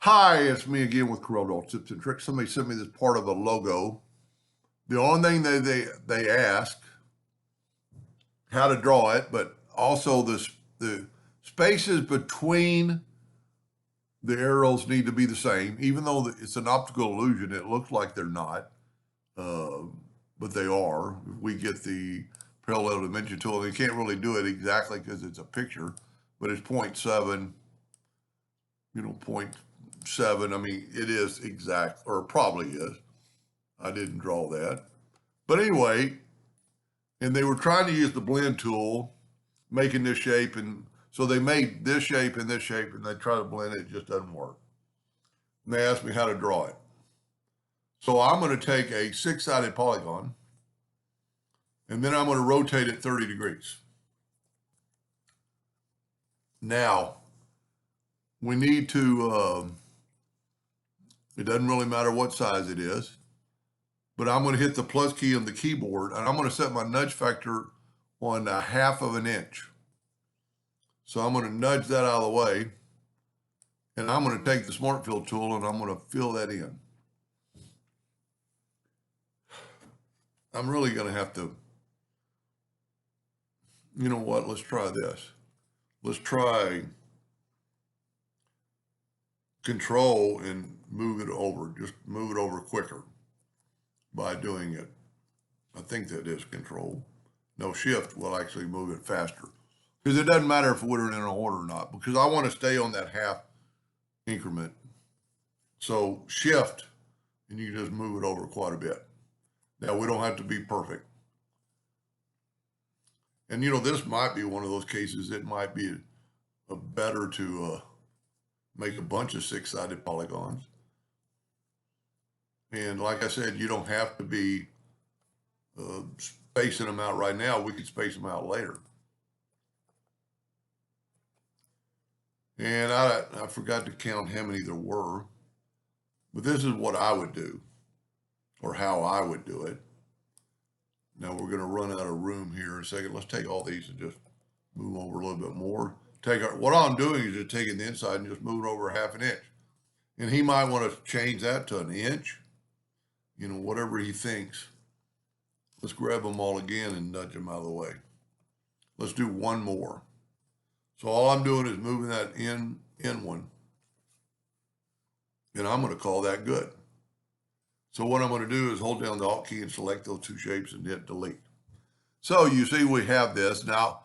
Hi, it's me again with CorelDraw tips and tricks. Somebody sent me this part of a logo. The only thing they ask how to draw it, but also the spaces between the arrows need to be the same. Even though it's an optical illusion, it looks like they're not, uh, but they are. If we get the parallel dimension tool, they can't really do it exactly because it's a picture, but it's 0.7, 0.7. I mean, it is exact, or probably is. I didn't draw that. But anyway, and they were trying to use the blend tool, making this shape. And so they made this shape and this shape, and they try to blend it. It just doesn't work. And they asked me how to draw it. So I'm going to take a 6-sided polygon, and then I'm going to rotate it 30 degrees. Now, we need to, it doesn't really matter what size it is, but I'm going to hit the plus key on the keyboard, and I'm going to set my nudge factor on 1/2 of an inch. So I'm going to nudge that out of the way, and I'm going to take the Smart Fill tool and I'm going to fill that in. I'm really going to have to, you know what, let's try this. Let's try Control and move it over, just move it over quicker by doing it. I think that is Control. No, Shift will actually move it faster. Because it doesn't matter if we're in an order or not, because I want to stay on that 1/2 increment. So Shift, and you can just move it over quite a bit. Now, we don't have to be perfect. And, this might be one of those cases. It might be better to make a bunch of 6-sided polygons. And like I said, you don't have to be spacing them out right now. We could space them out later. And I forgot to count how many there were, but this is what I would do, or how I would do it. Now we're going to run out of room here in a second. Let's take all these and just move over a little bit more. What I'm doing is just taking the inside and just move it over 1/2 an inch. And he might want to change that to an inch, whatever he thinks. Let's grab them all again and nudge them out of the way. Let's do one more. So all I'm doing is moving that in one. And I'm going to call that good. So what I'm going to do is hold down the Alt key and select those two shapes and hit delete. So you see we have this. Now,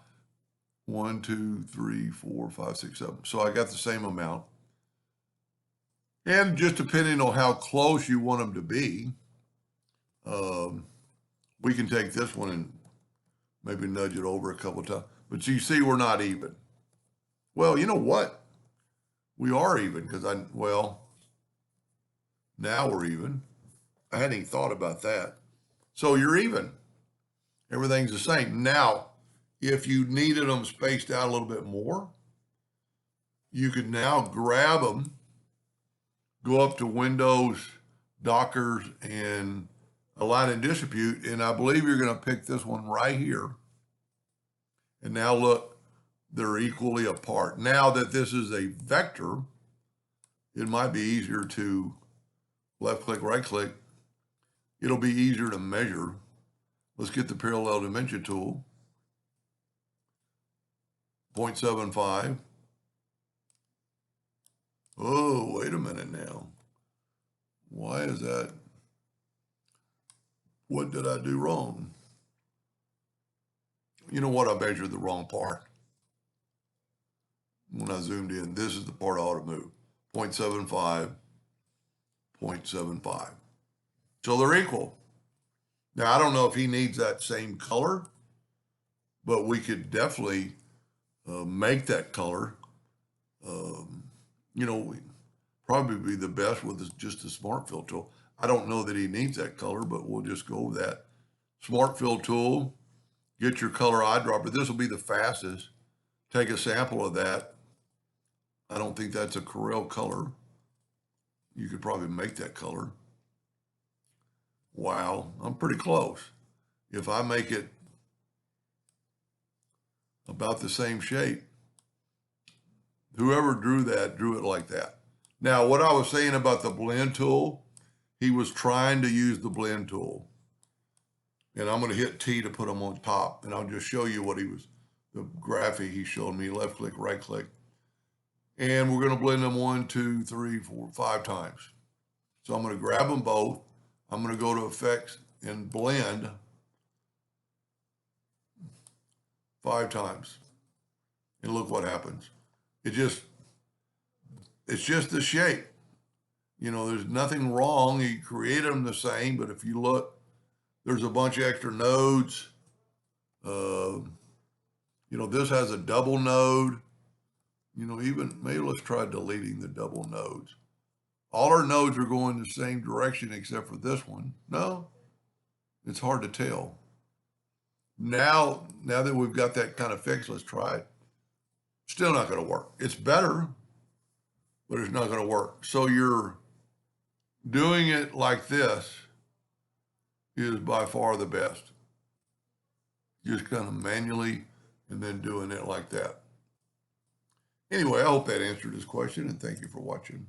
1, 2, 3, 4, 5, 6, 7. So I got the same amount. And just depending on how close you want them to be, we can take this one and maybe nudge it over a couple of times. But you see we're not even. Well, you know what? We are even because now we're even. I hadn't even thought about that. So you're even. Everything's the same. Now, if you needed them spaced out a little bit more, you could now grab them, go up to Windows, Dockers, and Align and Distribute, and I believe you're going to pick this one right here. And now look, they're equally apart. Now that this is a vector, it might be easier to left-click, right-click. It'll be easier to measure. Let's get the parallel dimension tool. 0.75. Oh, wait a minute now. Why is that? What did I do wrong? You know what? I measured the wrong part. When I zoomed in, this is the part I ought to move. 0.75, 0.75. So they're equal. Now, I don't know if he needs that same color, but we could definitely make that color. Probably be the best with just the Smart Fill tool. I don't know that he needs that color, but we'll just go with that. Smart Fill tool, get your color eyedropper. This will be the fastest. Take a sample of that. I don't think that's a Corel color. You could probably make that color. Wow, I'm pretty close. If I make it about the same shape, whoever drew that, drew it like that. Now, what I was saying about the blend tool, he was trying to use the blend tool. And I'm going to hit T to put them on top. And I'll just show you what the graphic he showed me. Left click, right click. And we're going to blend them 1, 2, 3, 4, 5 times. So I'm going to grab them both. I'm going to go to Effects and Blend 5 times. And look what happens. It's just the shape. You know, there's nothing wrong. He created them the same, but if you look, there's a bunch of extra nodes. You know, this has a double node. You know, even maybe let's try deleting the double nodes. All our nodes are going the same direction except for this one. No, it's hard to tell. Now that we've got that kind of fixed, let's try it. Still not going to work. It's better, but it's not going to work. So you're doing it like this is by far the best. Just kind of manually and then doing it like that. Anyway, I hope that answered his question, and thank you for watching.